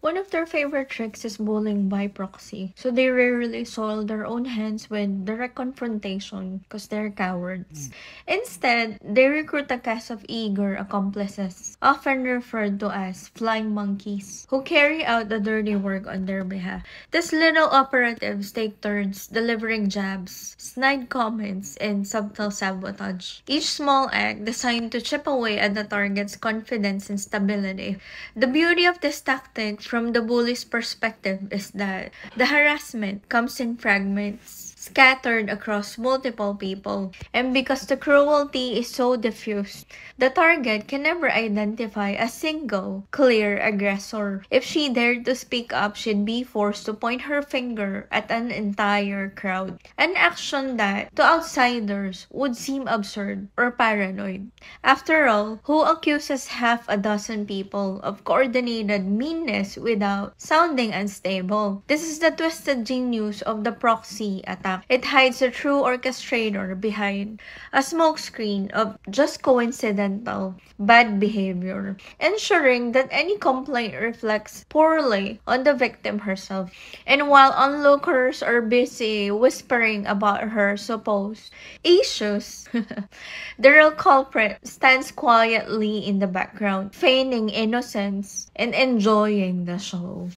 One of their favorite tricks is bullying by proxy. So they rarely soil their own hands with direct confrontation because they're cowards. Instead, they recruit a cast of eager accomplices, often referred to as flying monkeys, who carry out the dirty work on their behalf. These little operatives take turns delivering jabs, snide comments, and subtle sabotage. Each small act designed to chip away at the target's confidence and stability. The beauty of this tactic from the bully's perspective is that the harassment comes in fragments, scattered across multiple people. And because the cruelty is so diffused, the target can never identify a single, clear aggressor. If she dared to speak up, she'd be forced to point her finger at an entire crowd. An action that, to outsiders, would seem absurd or paranoid. After all, who accuses half a dozen people of coordinated meanness without sounding unstable? This is the twisted genius of the proxy attack. It hides the true orchestrator behind a smokescreen of just coincidental bad behavior, ensuring that any complaint reflects poorly on the victim herself. And while onlookers are busy whispering about her supposed issues, the real culprit stands quietly in the background, feigning innocence and enjoying the show.